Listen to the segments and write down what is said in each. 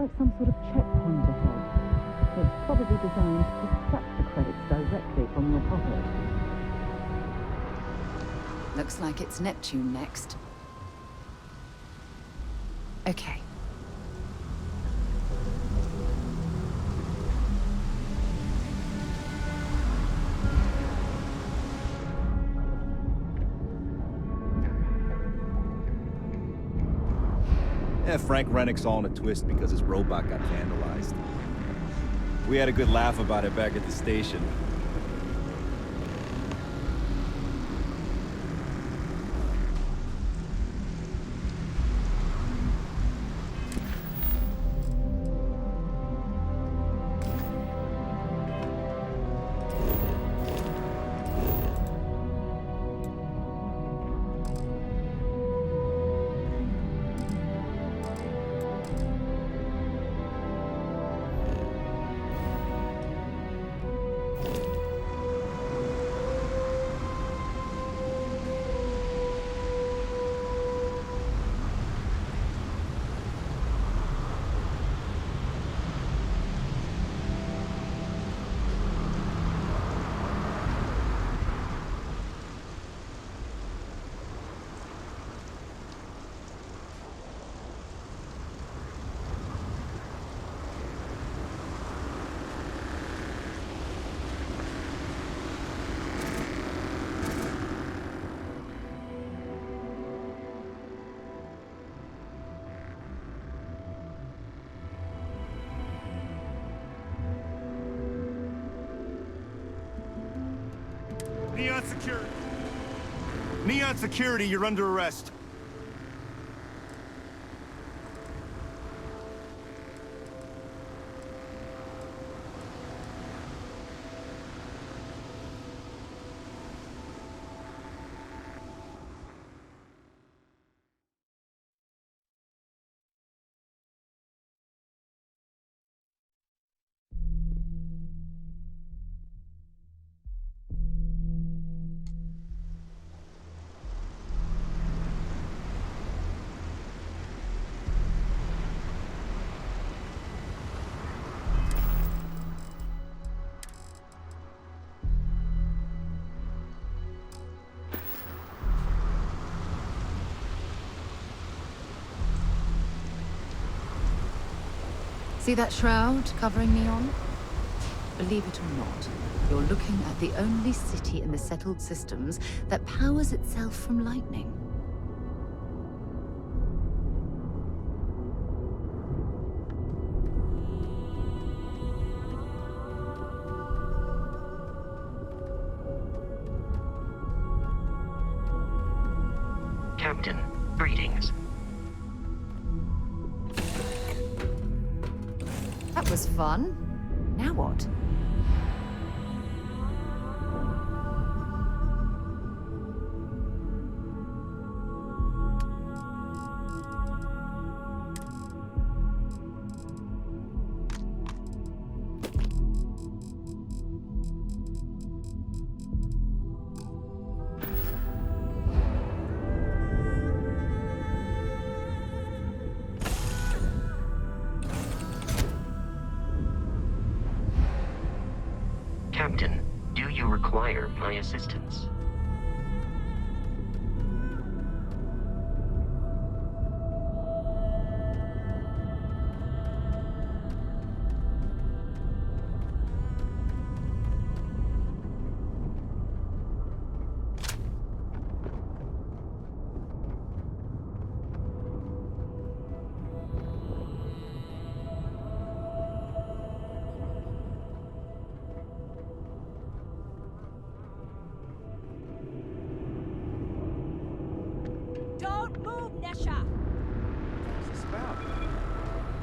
like some sort of checkpoint ahead. It's probably designed to suck the credits directly from your pocket. Looks like it's Neptune next. Okay. Yeah, Frank Rennick's all in a twist because his robot got vandalized. We had a good laugh about it back at the station. Neon Security. Neon Security, you're under arrest. See that shroud covering Neon? Believe it or not, you're looking at the only city in the settled systems that powers itself from lightning. Captain, greetings. That was fun. Now what? Captain, do you require my assistance?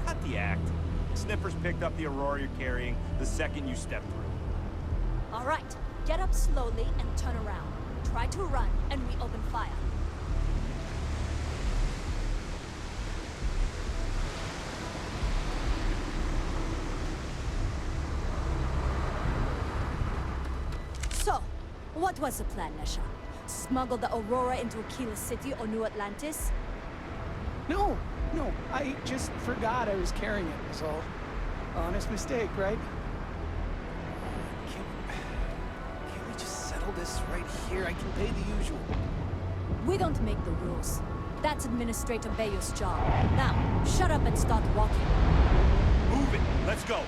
Cut the act. Sniffers picked up the Aurora you're carrying the second you stepped through. All right, get up slowly and turn around. Try to run, and we open fire. So, what was the plan, Nesha? Smuggle the Aurora into Aquila City or New Atlantis? No, no, I just forgot I was carrying it, was all. Honest mistake, right? Can't we just settle this right here? I can pay the usual. We don't make the rules. That's Administrator Bayo's job. Now, shut up and start walking. Move it. Let's go.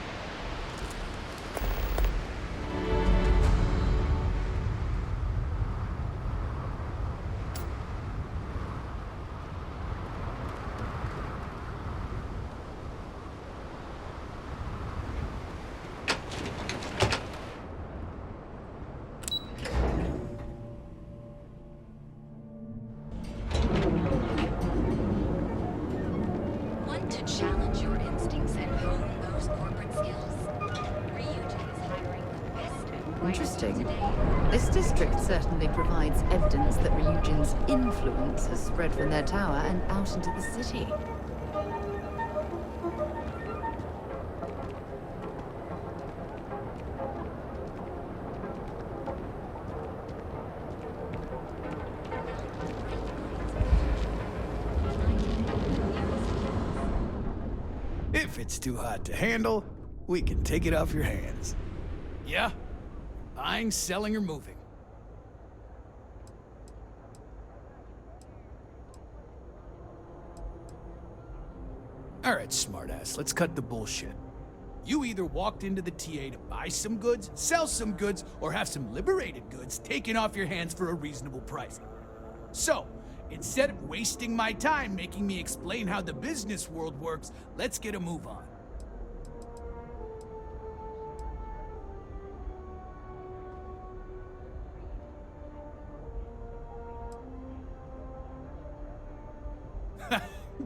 Want to challenge your instincts and hone those corporate skills? Ryujin is hiring the best and brightest Interesting. today. This district certainly provides evidence that Ryujin's influence has spread from their tower and out into the city. If it's too hot to handle, we can take it off your hands. Yeah? Buying, selling, or moving? Alright, smartass, let's cut the bullshit. You either walked into the TA to buy some goods, sell some goods, or have some liberated goods taken off your hands for a reasonable price. So, instead of wasting my time making me explain how the business world works, let's get a move on.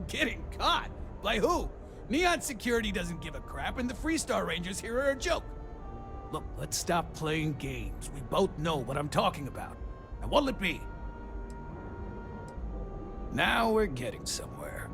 Getting caught? By who? Neon Security doesn't give a crap, and the Freestar Rangers here are a joke. Look, let's stop playing games. We both know what I'm talking about. Now what'll it be? Now we're getting somewhere.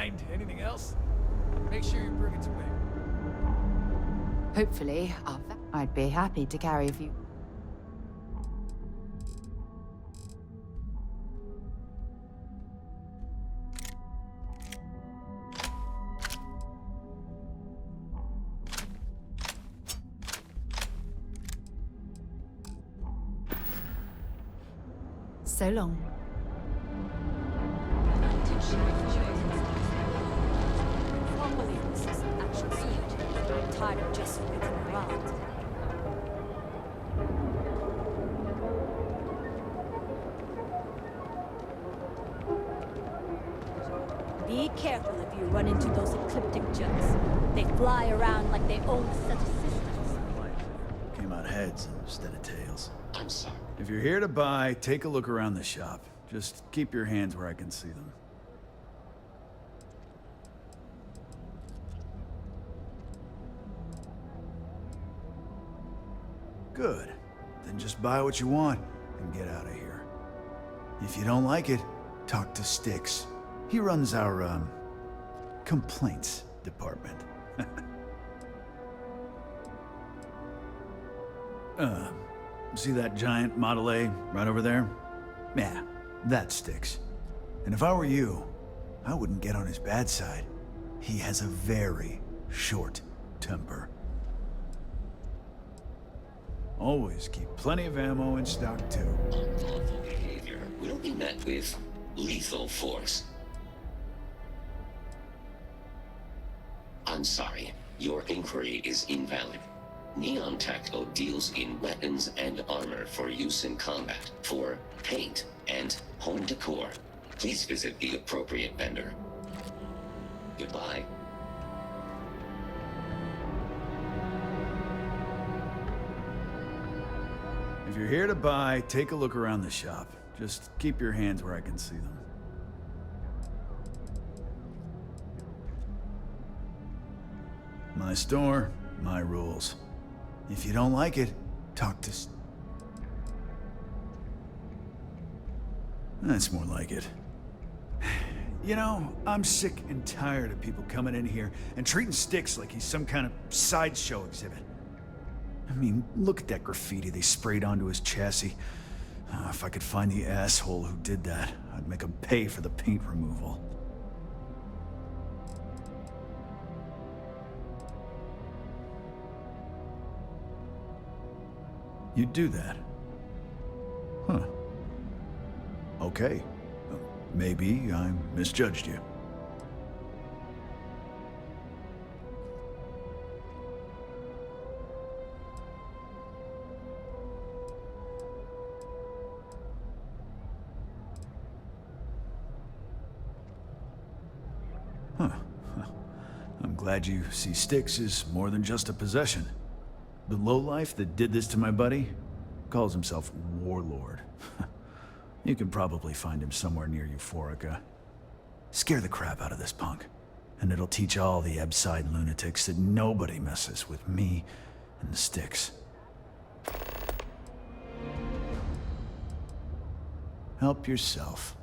mind. Anything else? Make sure you bring it to me. Hopefully, I'd be happy to carry a few. So long. Properly in the system, actually. I'm tired of just waiting around. Be careful if you run into those ecliptic jets. They fly around like they own a set of systems. Came out heads instead of tails. I'm sorry. If you're here to buy, take a look around the shop. Just keep your hands where I can see them. Good. Then just buy what you want and get out of here. If you don't like it, talk to Styx. He runs our, complaints department. See that giant Model A right over there? Yeah, that Styx. And if I were you, I wouldn't get on his bad side. He has a very short temper. Always keep plenty of ammo in stock, too. Unlawful behavior will be met with lethal force. I'm sorry. Your inquiry is invalid. Neon Tactical deals in weapons and armor for use in combat, for paint, and home decor. Please visit the appropriate vendor. Goodbye. If you're here to buy, take a look around the shop. Just keep your hands where I can see them. My store, my rules. If you don't like it, talk to... That's more like it. You know, I'm sick and tired of people coming in here and treating Styx like he's some kind of sideshow exhibit. I mean, look at that graffiti they sprayed onto his chassis. If I could find the asshole who did that, I'd make him pay for the paint removal. You'd do that? Huh. Okay. Maybe I misjudged you. Huh. I'm glad you see Styx as more than just a possession. The lowlife that did this to my buddy calls himself Warlord. You can probably find him somewhere near Euphorica. Scare the crap out of this punk, and it'll teach all the Ebside lunatics that nobody messes with me and the Styx. Help yourself.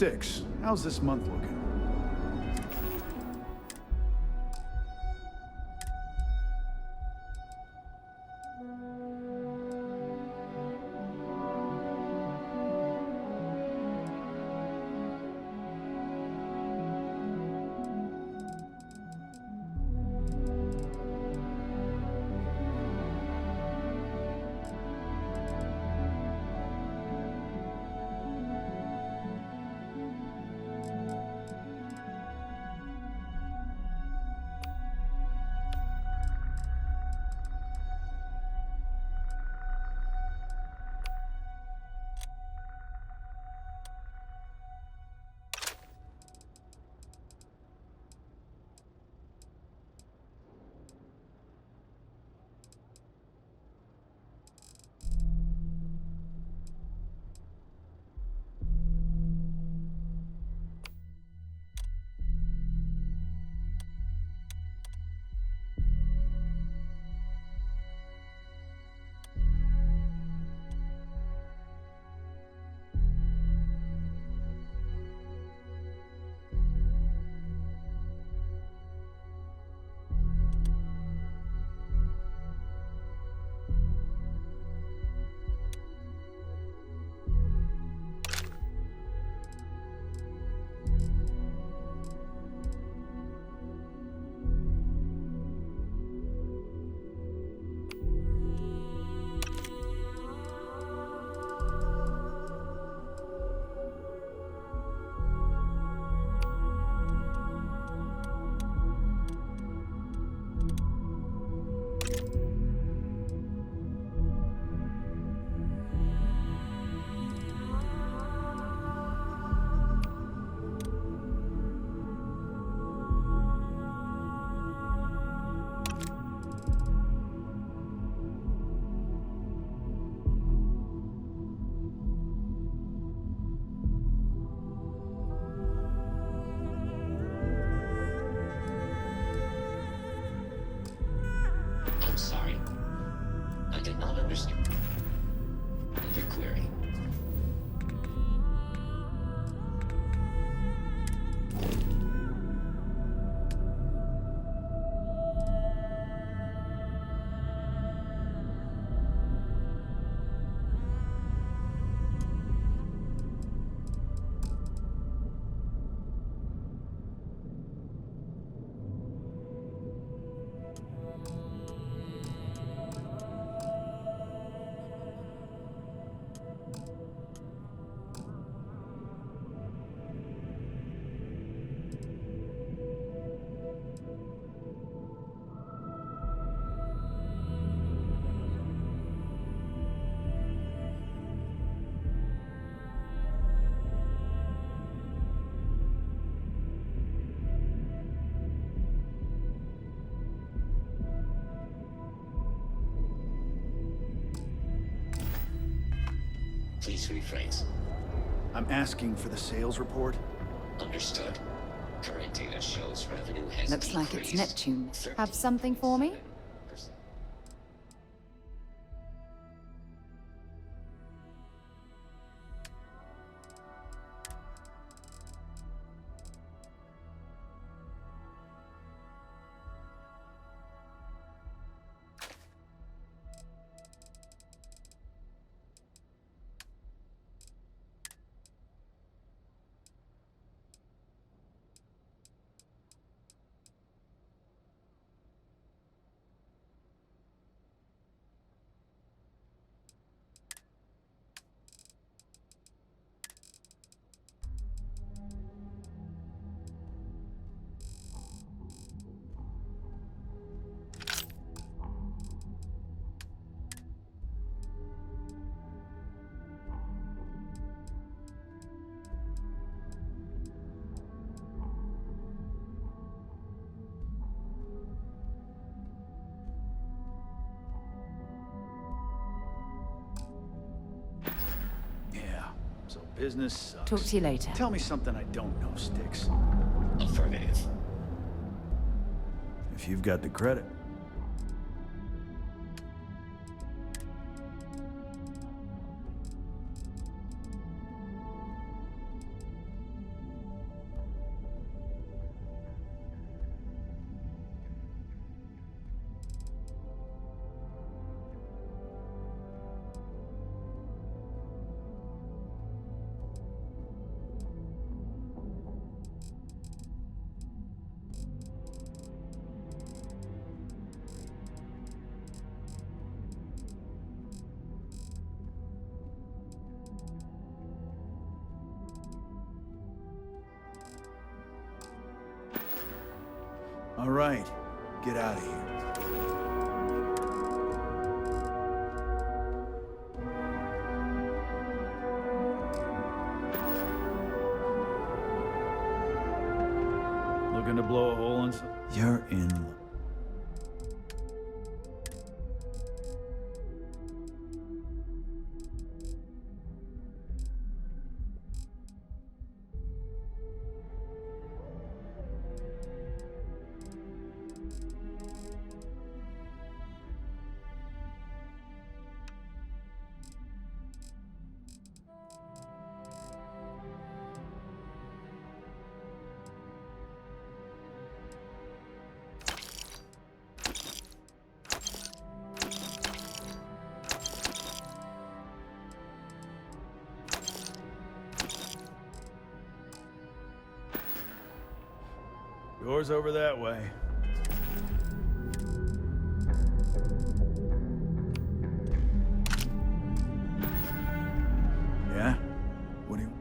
Styx, how's this month looking? I'm sorry. I did not understand your query. Please rephrase. I'm asking for the sales report. Understood. Current data shows revenue has Looks like it's decreased Neptune. 30%. Have something for me? So business sucks. Talk to you later. Tell me something I don't know, Styx. Affirmative. If you've got the credit. All right, get out of here. Looking to blow a hole in some... You're in... Door's over that way. Yeah? What do you...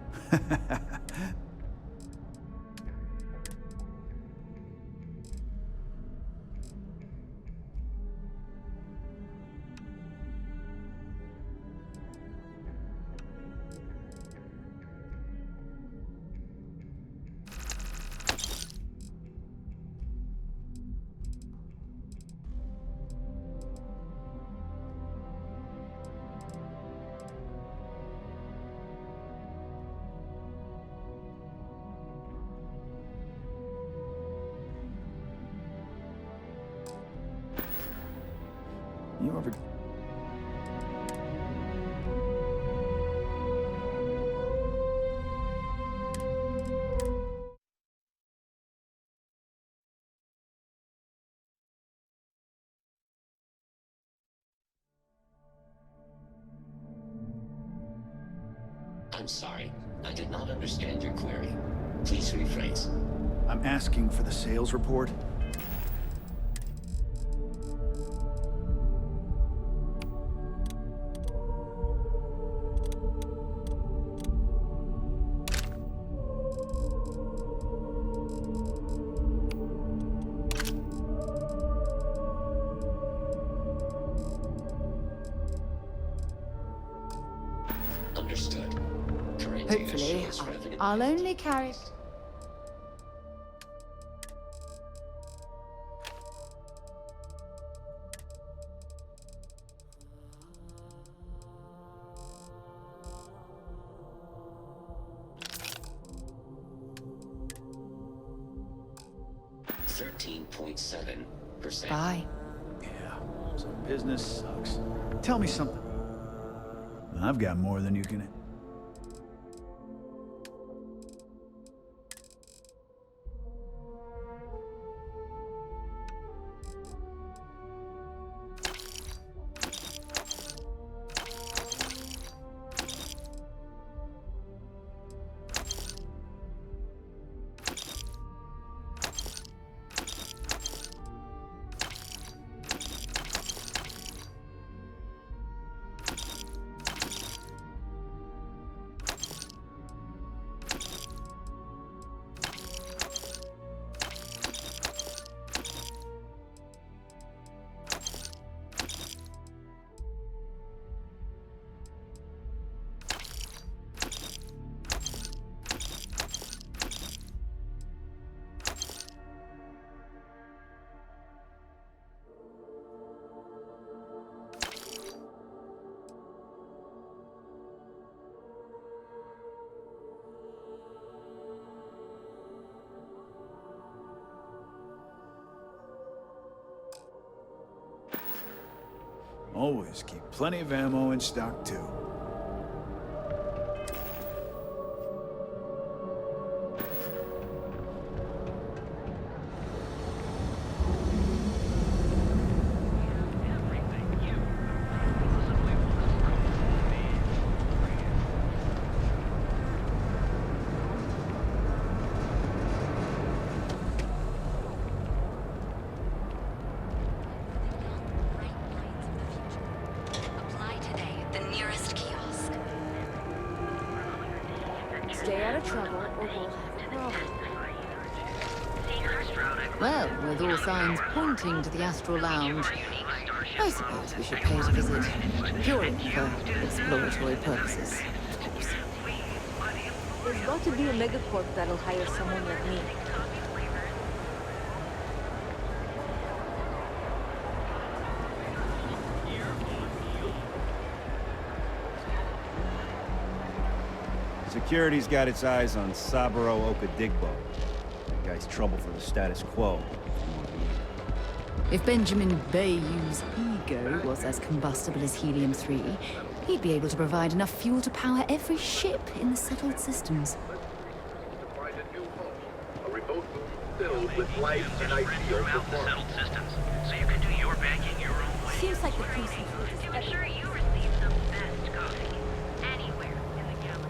You ever... I'm sorry. I did not understand your query. Please rephrase. I'm asking for the sales report. Understood. Current Hopefully, shows revenue- I'll only carry... %13.7%. Bye. Yeah, so business sucks. Tell me something. I've got more than you can... Always keep plenty of ammo in stock, too. Apply today at the nearest kiosk. with all signs pointing to the Astral Lounge. I suppose we should pay it a visit, purely for exploratory purposes. There's got to be a megacorp that'll hire someone like me. Security's got its eyes on Saburo Okadigbo. That guy's trouble for the status quo. If Benjamin Bayou's ego was as combustible as helium-3, he'd be able to provide enough fuel to power every ship in the settled systems. A remote room filled with life and ideal performance. So you can do your banking your own way. Seems like the precinct is I'm sure you receive the best coffee anywhere in the galaxy.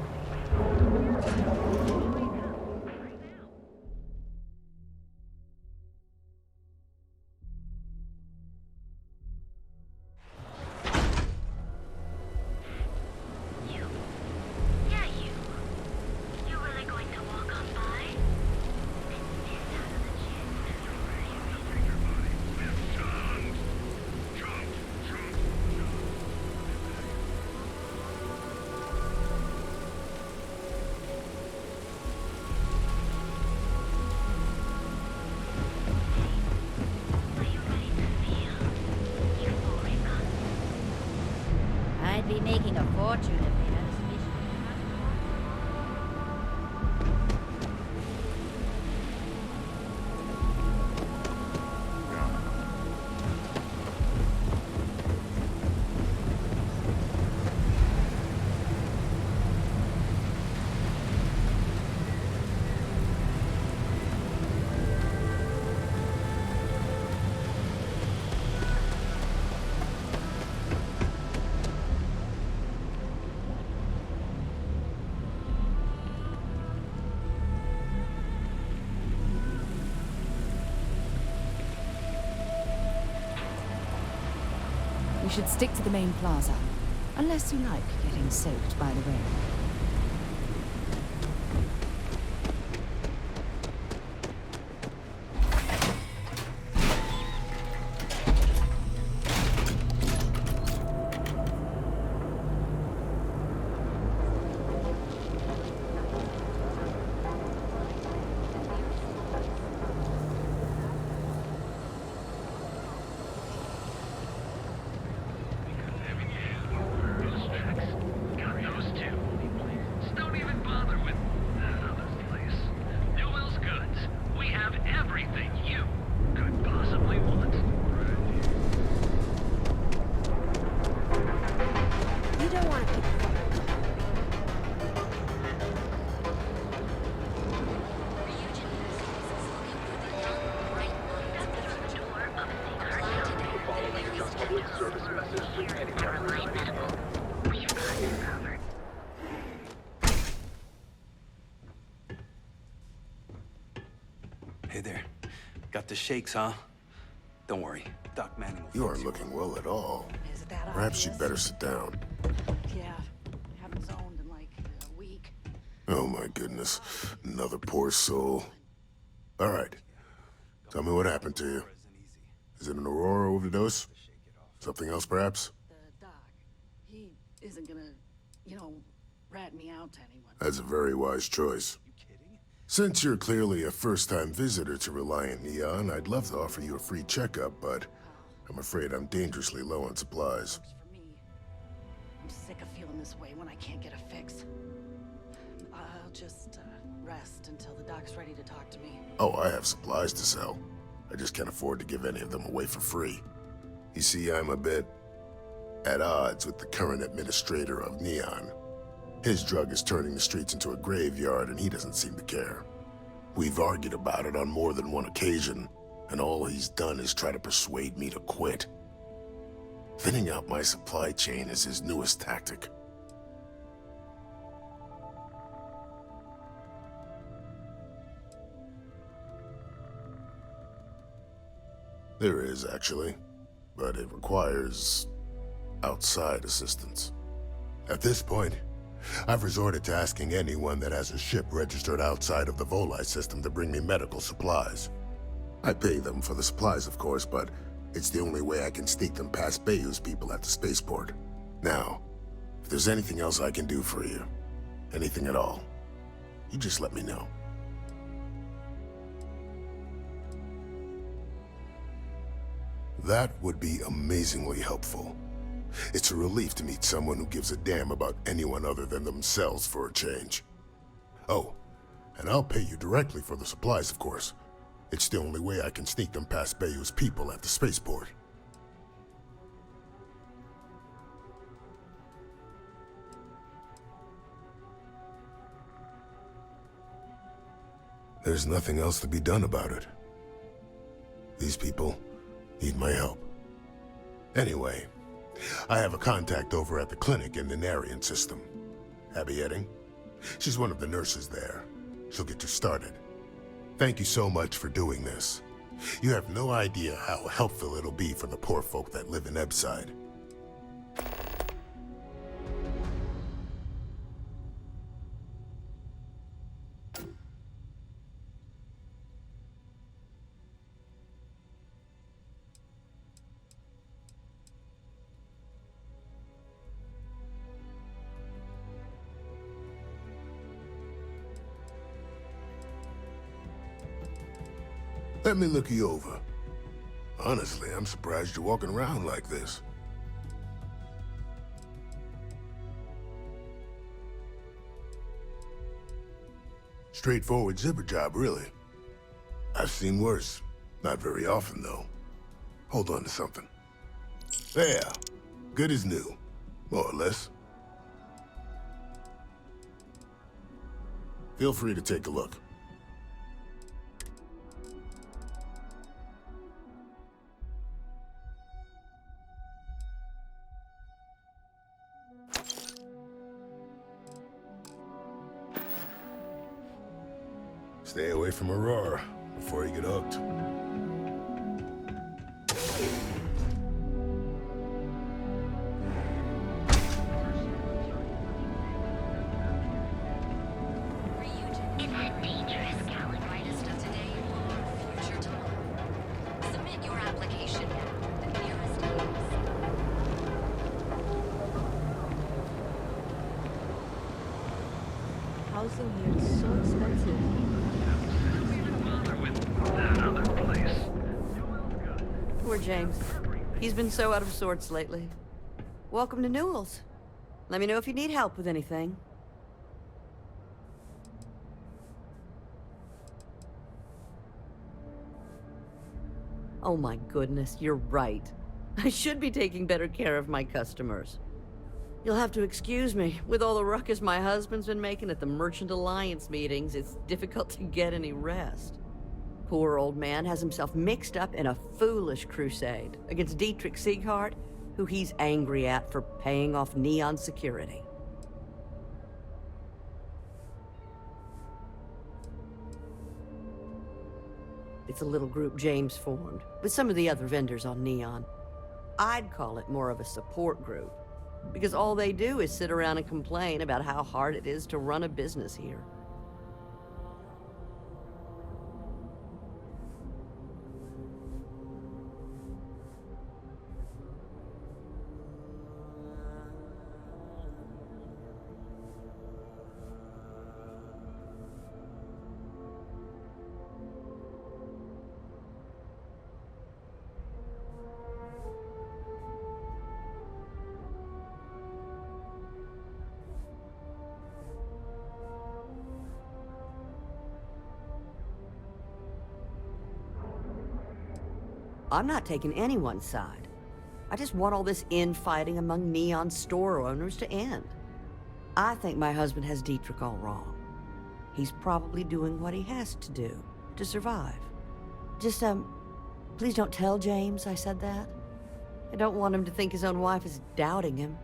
I'd be making a fortune if they had a spaceship. We should stick to the main plaza, unless you like getting soaked by the rain. Hey there. Got the shakes, huh? Don't worry. Doc Manning will You aren't looking well at all. Is it that Perhaps you'd obvious? better sit down. Yeah, haven't zoned in like a week. Oh my goodness. Another poor soul. All right. Tell me what happened to you. Is it an Aurora overdose? Something else, perhaps? The doc, he isn't gonna, rat me out to anyone. That's a very wise choice. Since you're clearly a first-time visitor to Reliant Neon, I'd love to offer you a free checkup, but I'm afraid I'm dangerously low on supplies. For me, I'm sick of feeling this way when I can't get a fix. I'll just rest until the doc's ready to talk to me. Oh, I have supplies to sell. I just can't afford to give any of them away for free. You see, I'm a bit at odds with the current administrator of Neon. His drug is turning the streets into a graveyard, and he doesn't seem to care. We've argued about it on more than one occasion, and all he's done is try to persuade me to quit. Thinning out my supply chain is his newest tactic. There is, actually, but it requires outside assistance. At this point, I've resorted to asking anyone that has a ship registered outside of the Volii system to bring me medical supplies. I pay them for the supplies, of course, but it's the only way I can sneak them past Bayou's people at the spaceport. Now, if there's anything else I can do for you, anything at all, you just let me know. That would be amazingly helpful. It's a relief to meet someone who gives a damn about anyone other than themselves for a change. Oh, and I'll pay you directly for the supplies, of course. It's the only way I can sneak them past Bayou's people at the spaceport. There's nothing else to be done about it. These people need my help. Anyway, I have a contact over at the clinic in the Narian system. Abby Edding? She's one of the nurses there. She'll get you started. Thank you so much for doing this. You have no idea how helpful it'll be for the poor folk that live in Ebside. Let me look you over. Honestly, I'm surprised you're walking around like this. Straightforward zipper job, really. I've seen worse. Not very often, though. Hold on to something. There. Good as new. More or less. Feel free to take a look. Stay away from Arahor before you get hooked. Is that dangerous, Callan? Brightest of today or future tomorrow? Submit your application now. The nearest house. Housing here is so expensive. Poor James. He's been so out of sorts lately. Welcome to Newell's. Let me know if you need help with anything. Oh my goodness, you're right. I should be taking better care of my customers. You'll have to excuse me. With all the ruckus my husband's been making at the Merchant Alliance meetings, it's difficult to get any rest. Poor old man has himself mixed up in a foolish crusade against Dietrich Sieghart, who he's angry at for paying off Neon security. It's a little group James formed, with some of the other vendors on Neon. I'd call it more of a support group, because all they do is sit around and complain about how hard it is to run a business here. I'm not taking anyone's side. I just want all this infighting among Neon store owners to end. I think my husband has Dietrich all wrong. He's probably doing what he has to do to survive. Just, please don't tell James I said that. I don't want him to think his own wife is doubting him.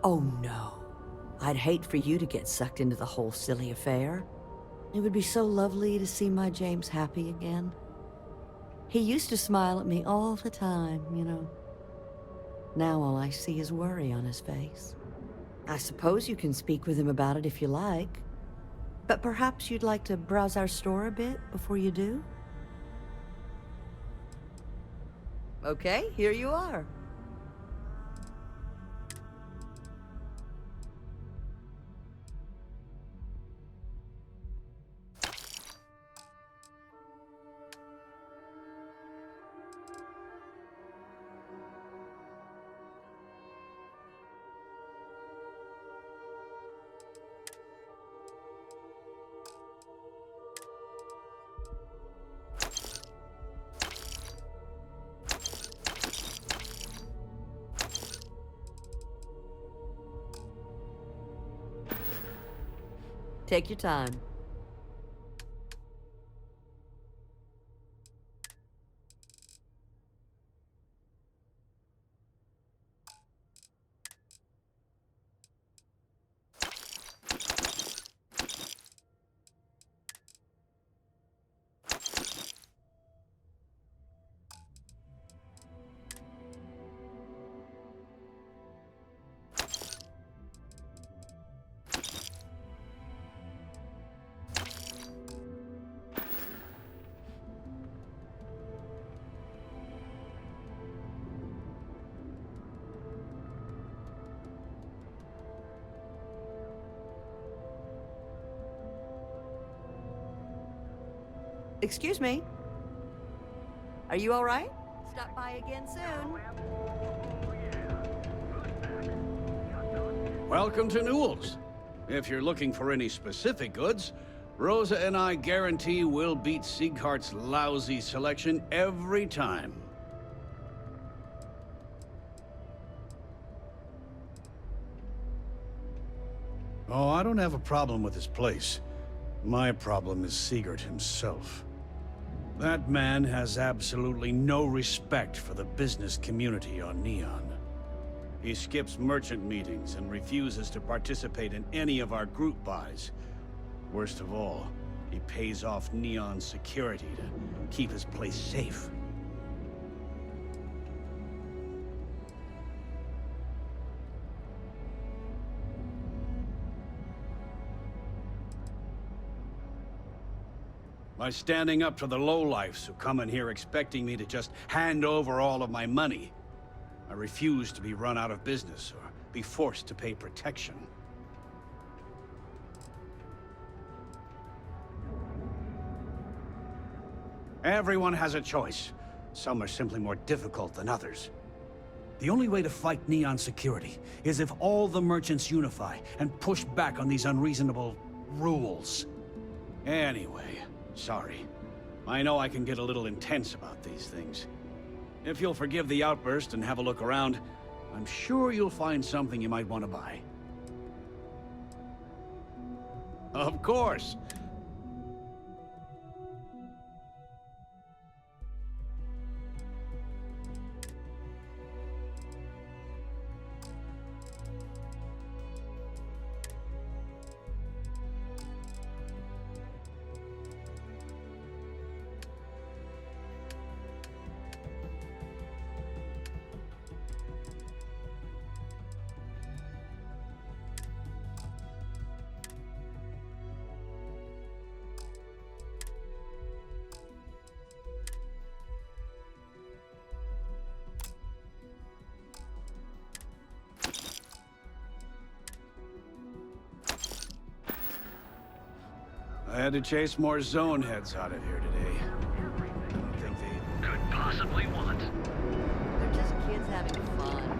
Oh no. I'd hate for you to get sucked into the whole silly affair. It would be so lovely to see my James happy again. He used to smile at me all the time, you know. Now all I see is worry on his face. I suppose you can speak with him about it if you like. But perhaps you'd like to browse our store a bit before you do? Okay, here you are. Take your time. Excuse me. Are you all right? Stop by again soon. Welcome to Newell's. If you're looking for any specific goods, Rosa and I guarantee we'll beat Sieghart's lousy selection every time. Oh, I don't have a problem with this place. My problem is Siegert himself. That man has absolutely no respect for the business community on Neon. He skips merchant meetings and refuses to participate in any of our group buys. Worst of all, he pays off Neon security to keep his place safe. By standing up to the lowlifes who come in here expecting me to just hand over all of my money. I refuse to be run out of business or be forced to pay protection. Everyone has a choice. Some are simply more difficult than others. The only way to fight Neon security is if all the merchants unify and push back on these unreasonable rules. Anyway. Sorry. I know I can get a little intense about these things. If you'll forgive the outburst and have a look around, I'm sure you'll find something you might want to buy. Of course! I had to chase more zone heads out of here today. I don't think they could possibly want. They're just kids having fun.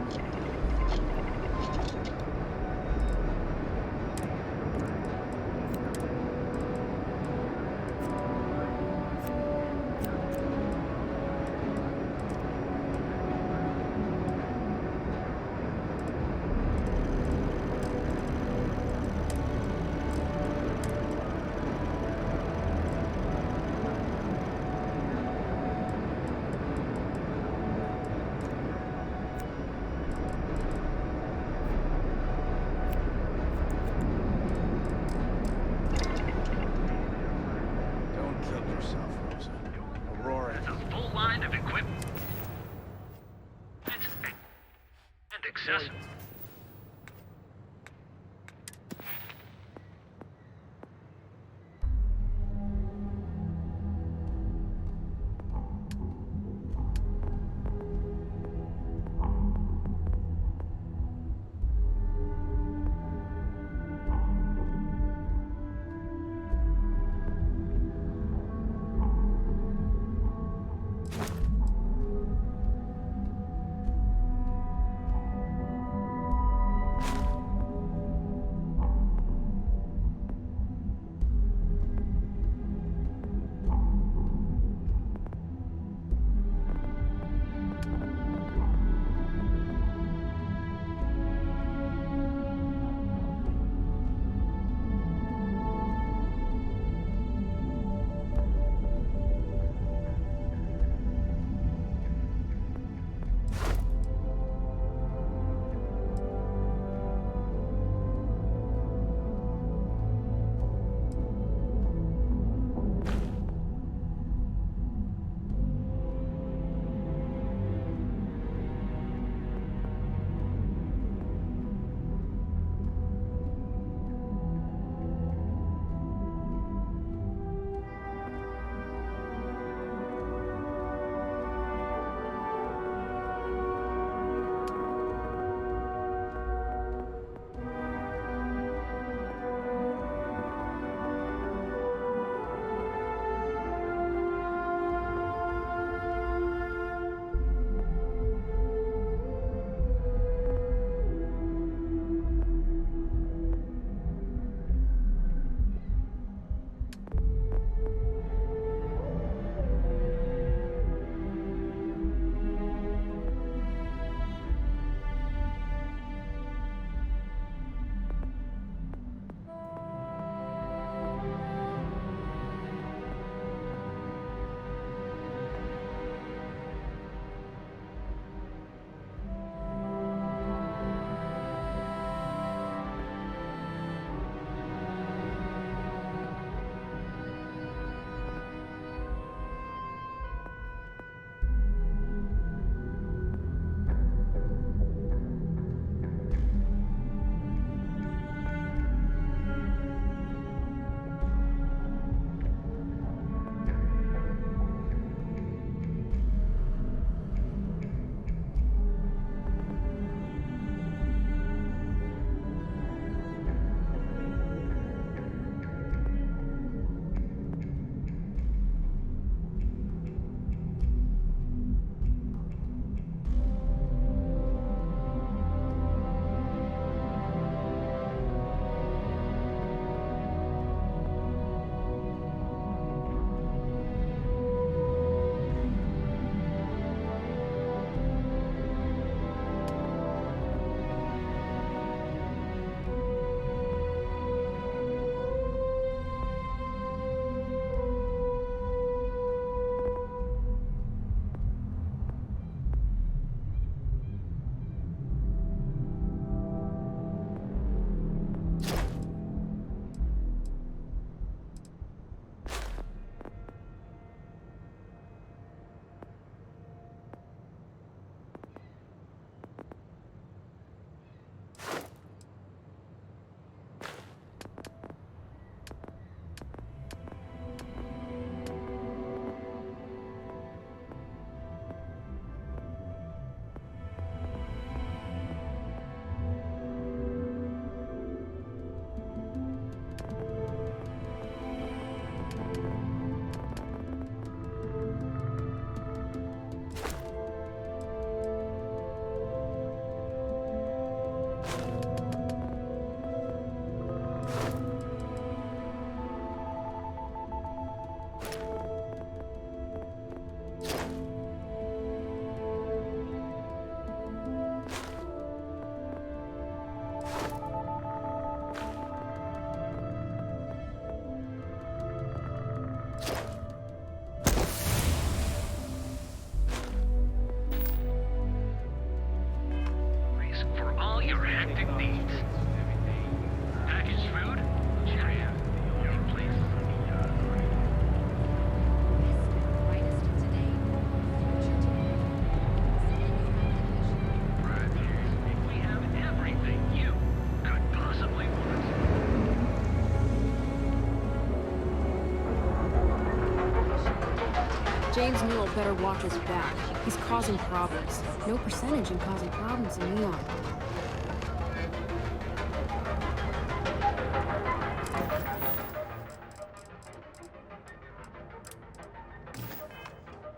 James Newell better watch his back. He's causing problems. No percentage in causing problems in Neon.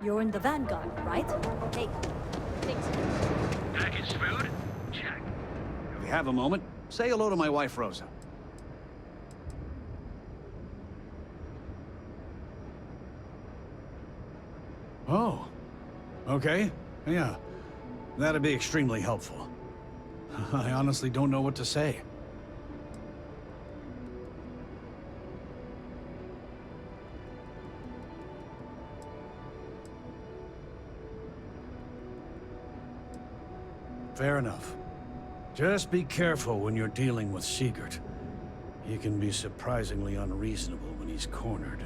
You're in the Vanguard, right? Hey, thanks. Package food? Check. If you have a moment, say hello to my wife, Rosa. Oh. Okay. Yeah. That'd be extremely helpful. I honestly don't know what to say. Fair enough. Just be careful when you're dealing with Sigurd. He can be surprisingly unreasonable when he's cornered.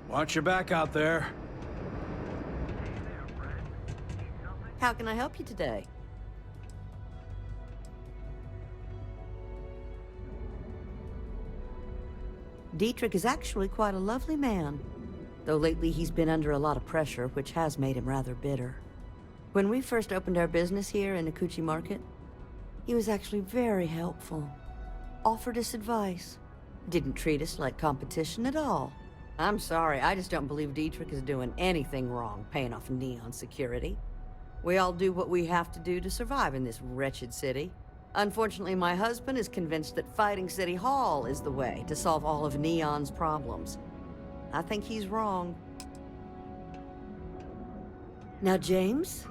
Watch your back out there. How can I help you today? Dietrich is actually quite a lovely man, though lately he's been under a lot of pressure, which has made him rather bitter. When we first opened our business here in Akuchi Market, he was actually very helpful. Offered us advice. Didn't treat us like competition at all. I'm sorry, I just don't believe Dietrich is doing anything wrong paying off Neon security. We all do what we have to do to survive in this wretched city. Unfortunately, my husband is convinced that fighting City Hall is the way to solve all of Neon's problems. I think he's wrong. Now, James,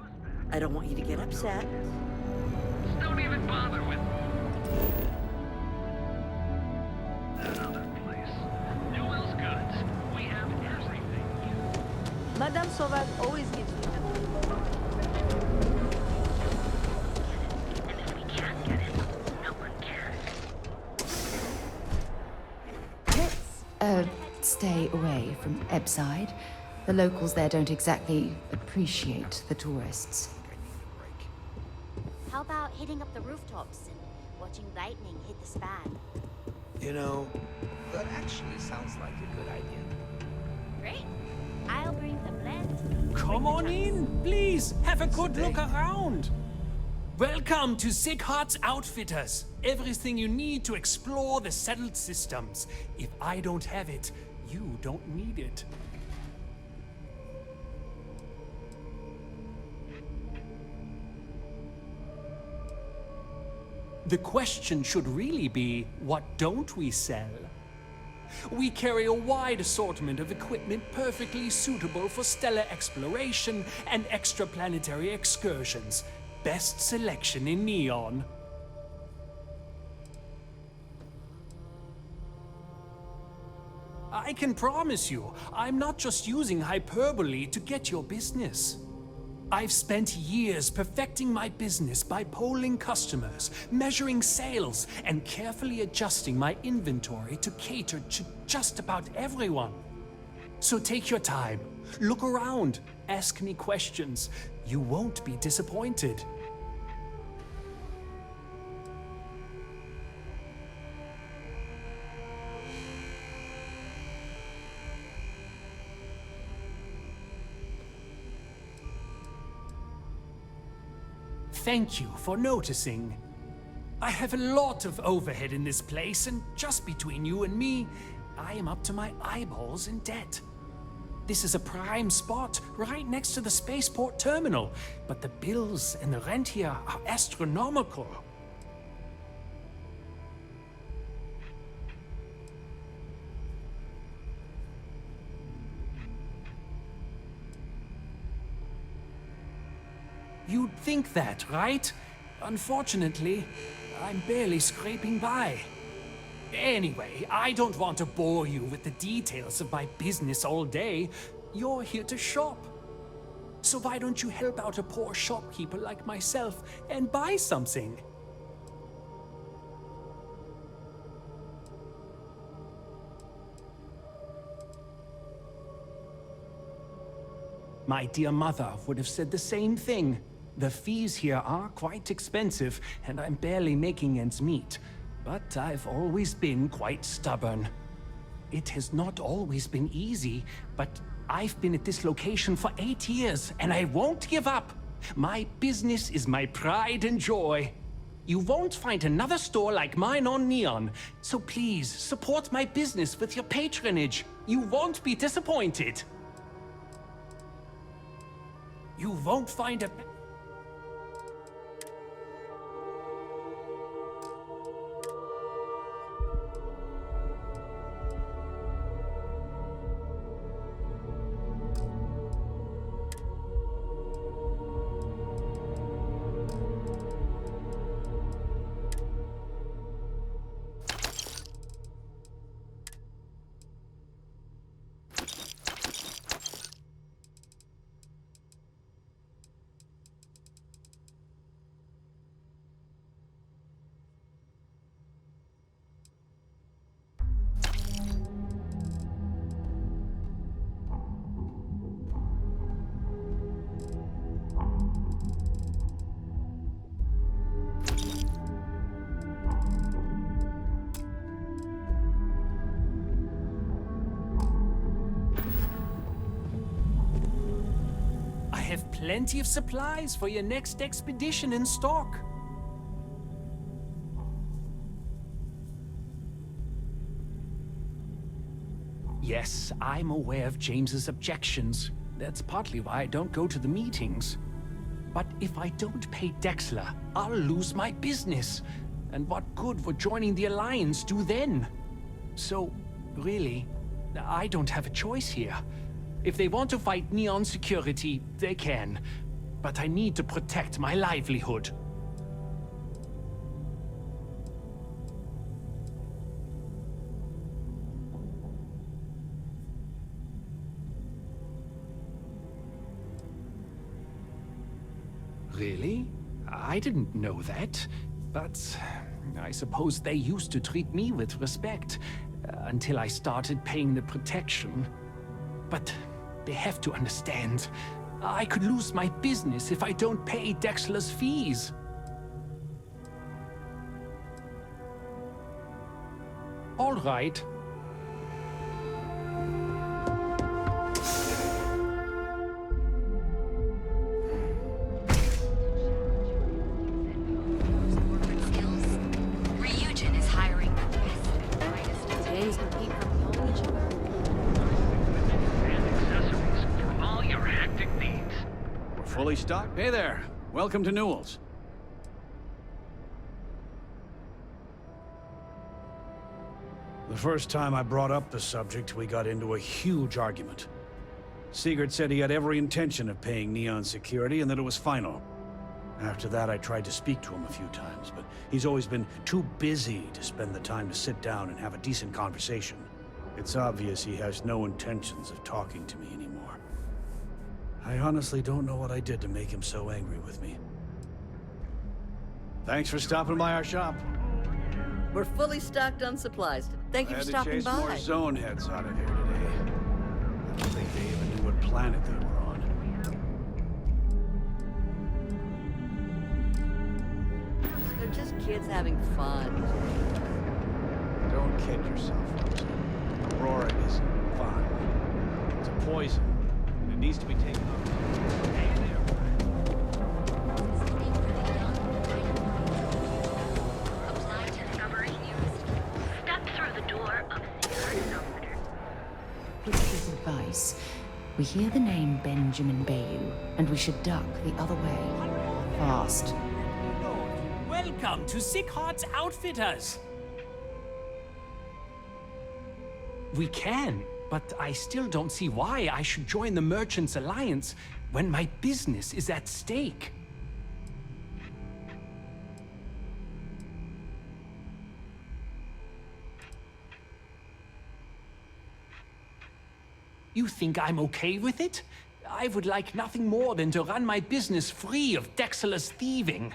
I don't want you to get upset. Don't even bother with that other place. Newell's Goods. We have everything. Madame Sauvage always gives me Stay away from Ebbside. The locals there don't exactly appreciate the tourists. How about hitting up the rooftops and watching lightning hit the span? You know, that actually sounds like a good idea. Great. I'll bring the blend. Come on in, please. Have a good look around. Welcome to Sighardt's Outfitters. Everything you need to explore the settled systems. If I don't have it, you don't need it. The question should really be, what don't we sell? We carry a wide assortment of equipment perfectly suitable for stellar exploration and extraplanetary excursions. Best selection in Neon. I can promise you, I'm not just using hyperbole to get your business. I've spent years perfecting my business by polling customers, measuring sales, and carefully adjusting my inventory to cater to just about everyone. So take your time, look around, ask me questions. You won't be disappointed. Thank you for noticing. I have a lot of overhead in this place, and just between you and me, I am up to my eyeballs in debt. This is a prime spot, right next to the spaceport terminal, but the bills and the rent here are astronomical. You'd think that, right? Unfortunately, I'm barely scraping by. Anyway, I don't want to bore you with the details of my business all day. You're here to shop. So why don't you help out a poor shopkeeper like myself and buy something? My dear mother would have said the same thing. The fees here are quite expensive, and I'm barely making ends meet. But I've always been quite stubborn. It has not always been easy, but I've been at this location for 8 years, and I won't give up. My business is my pride and joy. You won't find another store like mine on Neon, so please support my business with your patronage. You won't be disappointed. You won't find a... Plenty of supplies for your next expedition in stock. Yes, I'm aware of James's objections. That's partly why I don't go to the meetings. But if I don't pay Dexler, I'll lose my business. And what good would joining the Alliance do then? So, really, I don't have a choice here. If they want to fight Neon security, they can. But I need to protect my livelihood. Really? I didn't know that. But I suppose they used to treat me with respect, until I started paying the protection. But they have to understand. I could lose my business if I don't pay Dexler's fees. All right. Ryujin is hiring the James can keep from knowing each other. For all your hectic needs. We're fully stocked? Hey there. Welcome to Newell's. The first time I brought up the subject, we got into a huge argument. Sigurd said he had every intention of paying Neon security and that it was final. After that, I tried to speak to him a few times, but he's always been too busy to spend the time to sit down and have a decent conversation. It's obvious he has no intentions of talking to me anymore. I honestly don't know what I did to make him so angry with me. Thanks for stopping by our shop. We're fully stocked on supplies. Thank you for stopping by. I had to chase more zone heads out of here today. I don't think they even knew what planet they were on. They're just kids having fun. Don't kid yourself, Rosa. Aurora isn't fun. It's a poison, and it needs to be taken off. Hey there. Apply to discovery news. Step through the door of secret elevator. Here's his advice. We hear the name Benjamin Bayou, and we should duck the other way. Fast. Welcome to Sick Heart's Outfitters. We can, but I still don't see why I should join the Merchants Alliance when my business is at stake. You think I'm okay with it? I would like nothing more than to run my business free of Dexler's thieving.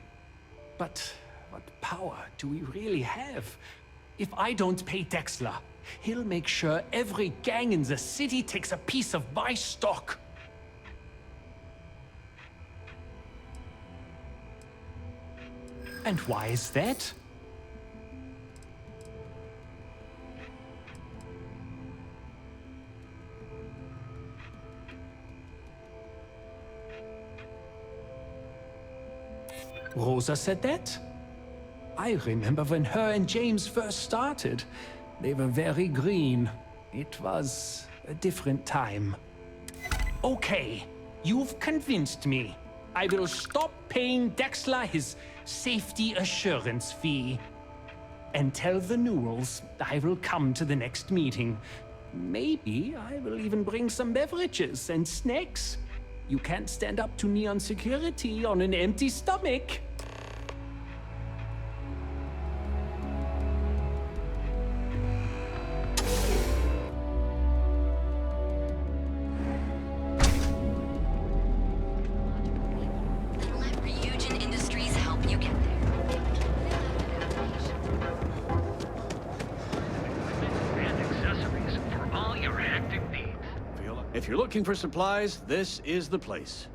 But what power do we really have? If I don't pay Dexler, he'll make sure every gang in the city takes a piece of my stock. And why is that? Rosa said that? I remember when her and James first started. They were very green. It was a different time. Okay, you've convinced me. I will stop paying Dexler his safety assurance fee. And tell the Newells I will come to the next meeting. Maybe I will even bring some beverages and snacks. You can't stand up to Neon security on an empty stomach. Let Ryujin Industries help you get there. And accessories for all your hectic needs. If you're looking for supplies, this is the place.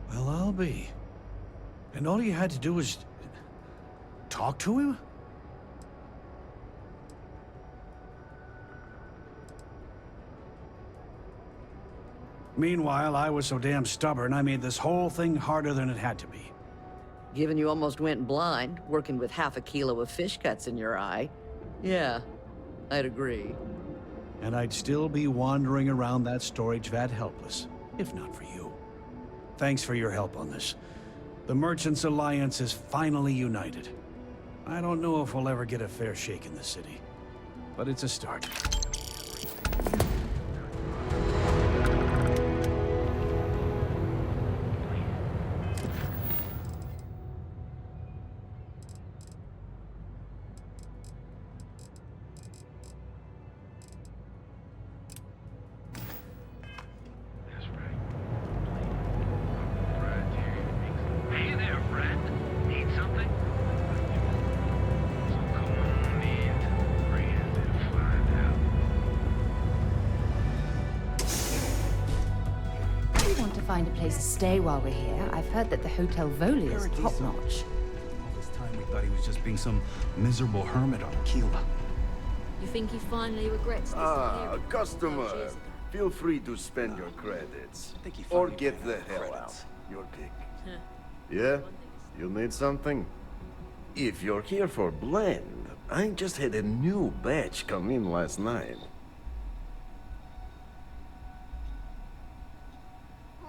Well, I'll be. And all you had to do was talk to him? Meanwhile, I was so damn stubborn, I made this whole thing harder than it had to be. Given you almost went blind, working with half a kilo of fish cuts in your eye. Yeah, I'd agree. And I'd still be wandering around that storage vat helpless, if not for you. Thanks for your help on this. The Merchants Alliance is finally united. I don't know if we'll ever get a fair shake in the city, but it's a start. Hey there, friend. Need something? So come on in. Friends, and find out. We want to find a place to stay while we're here. I've heard that the Hotel Voli is top-notch. All this time we thought he was just being some miserable hermit on Aquila. You think he finally regrets this? Customer. Feel free to spend your credits. Or get the hell out. Your pick. Yeah? You need something? If you're here for blend, I just had a new batch come in last night.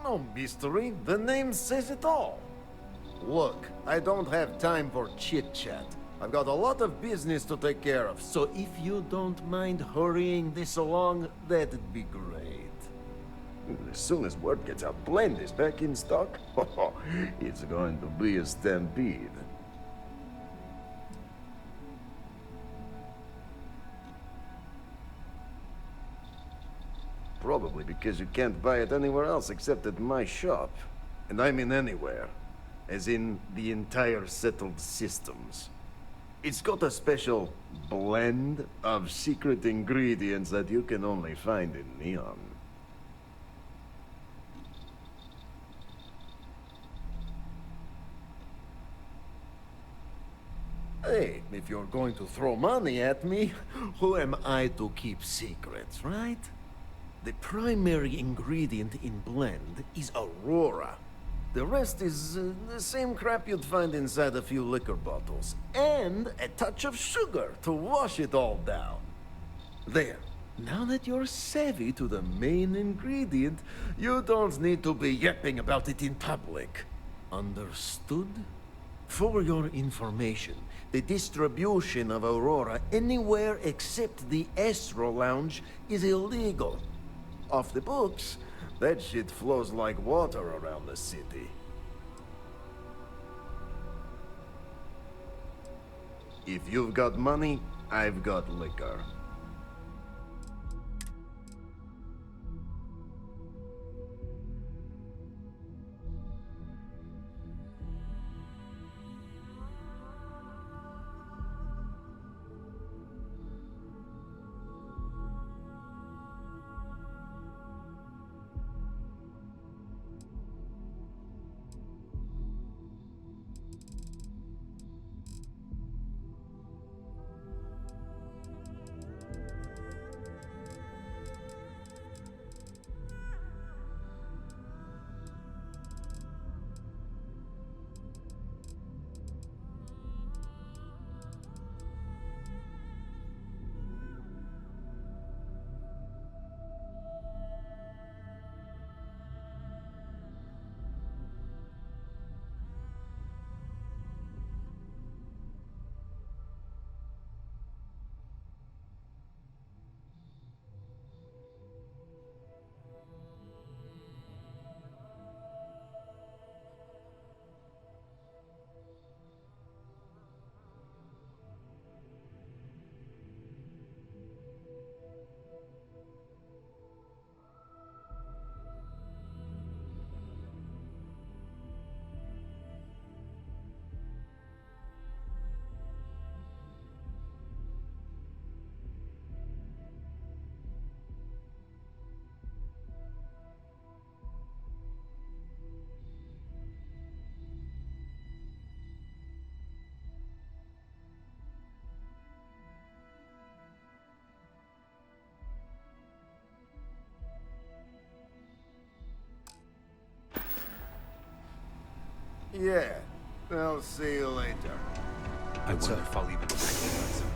No mystery, the name says it all. Look, I don't have time for chit-chat. I've got a lot of business to take care of, so if you don't mind hurrying this along, that'd be great. As soon as word gets out, blend is back in stock. It's going to be a stampede. Probably because you can't buy it anywhere else except at my shop. And I mean anywhere. As in the entire settled systems. It's got a special blend of secret ingredients that you can only find in Neon. Hey, if you're going to throw money at me, who am I to keep secrets, right? The primary ingredient in blend is Aurora. The rest is the same crap you'd find inside a few liquor bottles. And a touch of sugar to wash it all down. There. Now that you're savvy to the main ingredient, you don't need to be yapping about it in public. Understood? For your information, the distribution of Aurora anywhere except the Astro Lounge is illegal. Off the books, that shit flows like water around the city. If you've got money, I've got liquor. Yeah. I'll see you later. I wonder if I'll even recognize him.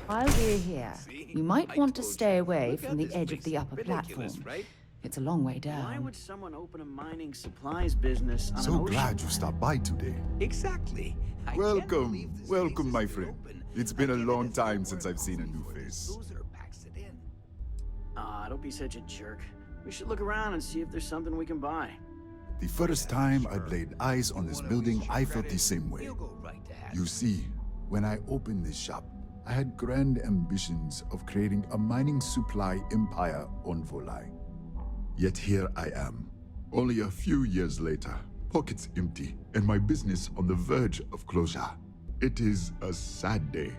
While we're here, you might want to stay away from the edge of the upper platform. Right? It's a long way Why down. would someone open a mining supplies business on an So ocean glad you liner? stopped by today. Exactly. Welcome, welcome, my friend. It's been a long time since I've seen a new face. Ah, don't be such a jerk. We should look around and see if there's something we can buy. The first time I laid eyes on this building, I felt the same way. You see, when I opened this shop, I had grand ambitions of creating a mining supply empire on Volai. Yet here I am, only a few years later, pockets empty, and my business on the verge of closure. It is a sad day.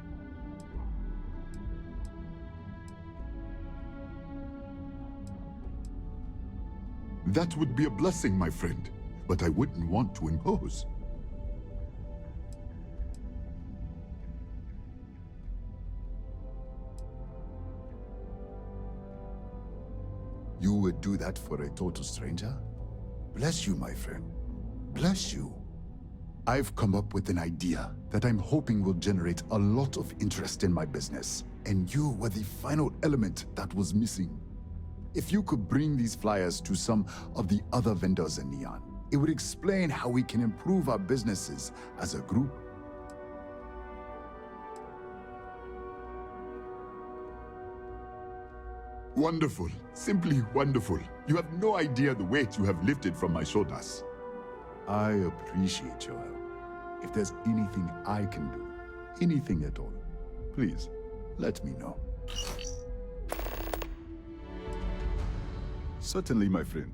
That would be a blessing, my friend, but I wouldn't want to impose. You would do that for a total stranger? Bless you, my friend. Bless you. I've come up with an idea that I'm hoping will generate a lot of interest in my business, and you were the final element that was missing. If you could bring these flyers to some of the other vendors in Neon, it would explain how we can improve our businesses as a group. Wonderful. Simply wonderful. You have no idea the weight you have lifted from my shoulders. I appreciate your help. If there's anything I can do, anything at all, please, let me know. Certainly, my friend.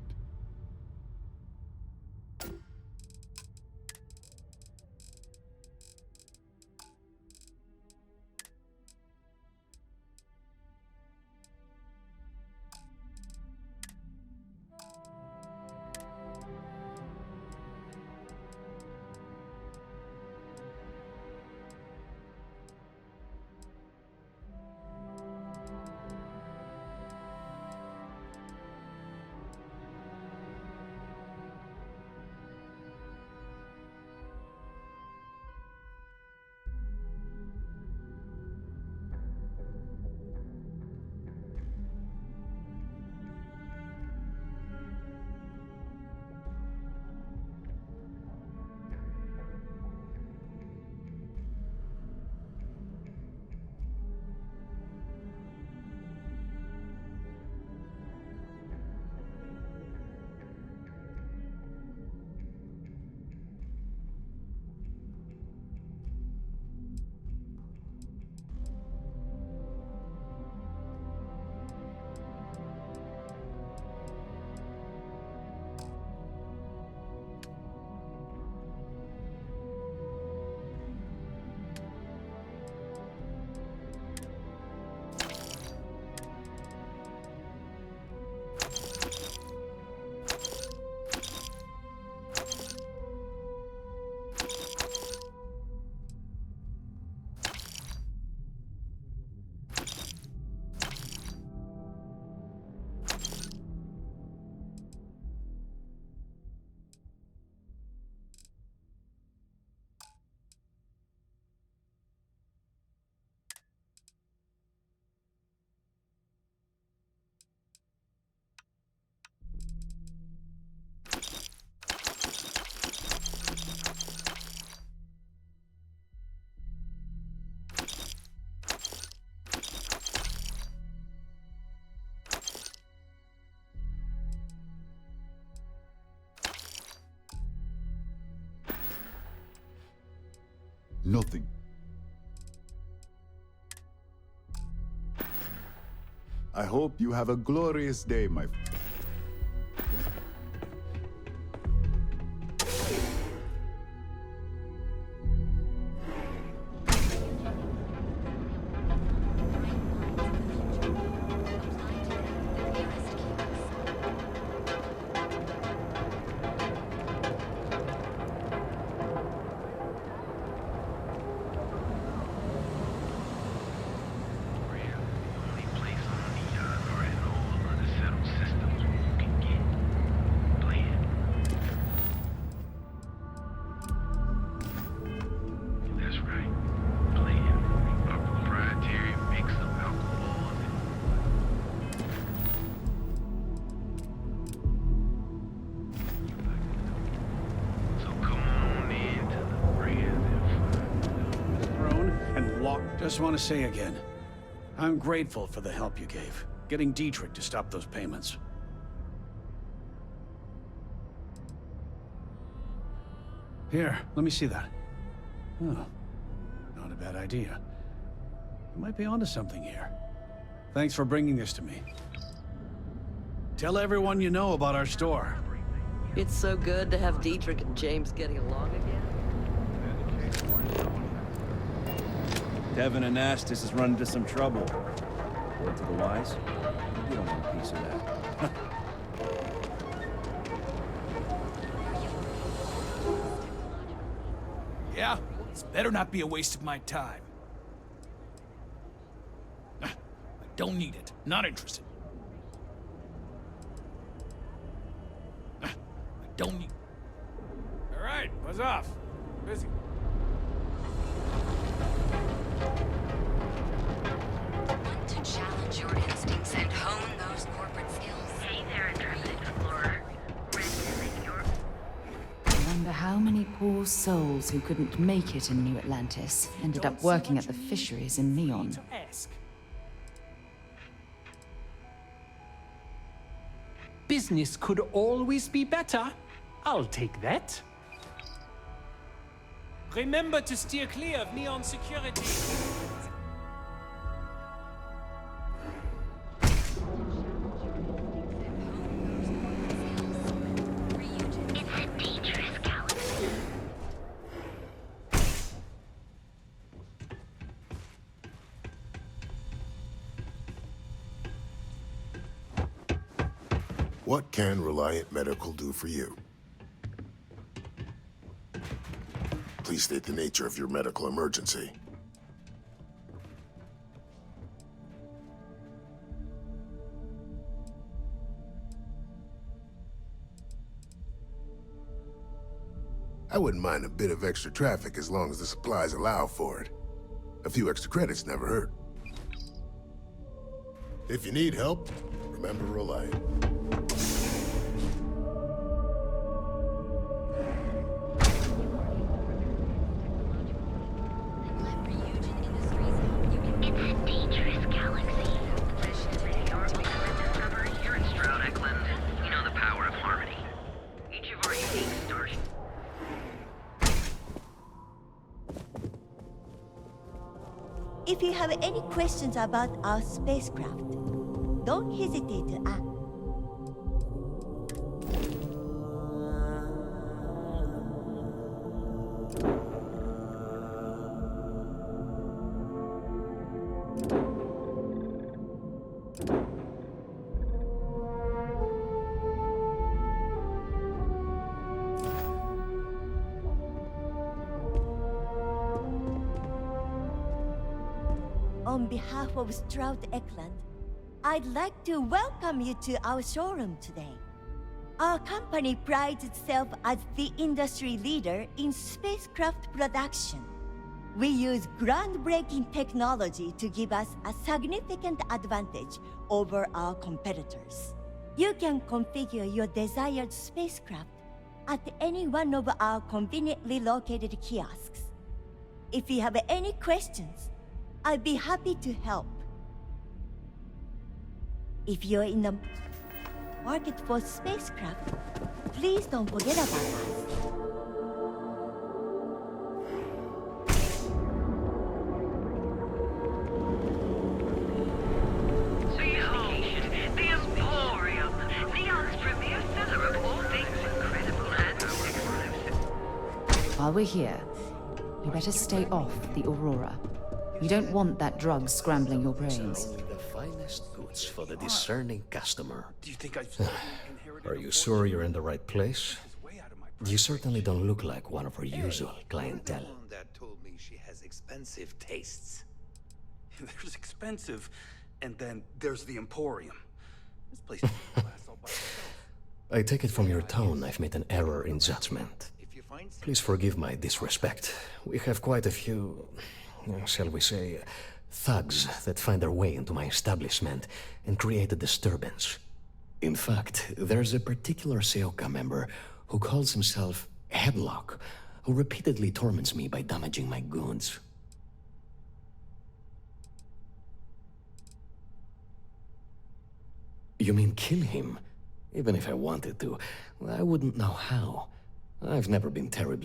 Nothing. I hope you have a glorious day, my friend. Just want to say again, I'm grateful for the help you gave, getting Dietrich to stop those payments. Here, let me see that. Oh, not a bad idea. You might be onto something here. Thanks for bringing this to me. Tell everyone you know about our store. It's so good to have Dietrich and James getting along again. Tevin and Astis is running into some trouble. Word to the wise? You don't want a piece of that. Yeah? This better not be a waste of my time. I don't need it. Not interested. I don't need... All right, buzz off. Busy. Want to challenge your instincts and hone those corporate skills? Hey there, intrepid explorer. I wonder how many poor souls who couldn't make it in New Atlantis ended up working at the fisheries in Neon. Business could always be better. I'll take that. Remember to steer clear of Neon security. What can Reliant Medical do for you? Please state the nature of your medical emergency. I wouldn't mind a bit of extra traffic as long as the supplies allow for it. A few extra credits never hurt. If you need help, remember Reliant. If you have any questions about our spacecraft, don't hesitate to ask. On behalf of Stroud Eklund, I'd like to welcome you to our showroom today. Our company prides itself as the industry leader in spacecraft production. We use groundbreaking technology to give us a significant advantage over our competitors. You can configure your desired spacecraft at any one of our conveniently located kiosks. If you have any questions, I'd be happy to help. If you're in the market for spacecraft, please don't forget about us. The Emporium, Neon's premier seller of all things incredible and exclusive. While we're here, you better stay off the Aurora. You don't want that drug scrambling your brains. Only the finest goods for the discerning customer. Do you think Are you sure you're in the right place? You certainly don't look like one of our usual clientele. That told me she has expensive tastes. There's expensive, and then there's the Emporium. This place is glass all by itself. I take it from your tone I've made an error in judgment. Please forgive my disrespect. We have quite a few, shall we say, thugs that find their way into my establishment and create a disturbance. In fact, there's a particular Seoka member who calls himself Headlock, who repeatedly torments me by damaging my goods. You mean kill him? Even if I wanted to, I wouldn't know how. I've never been terribly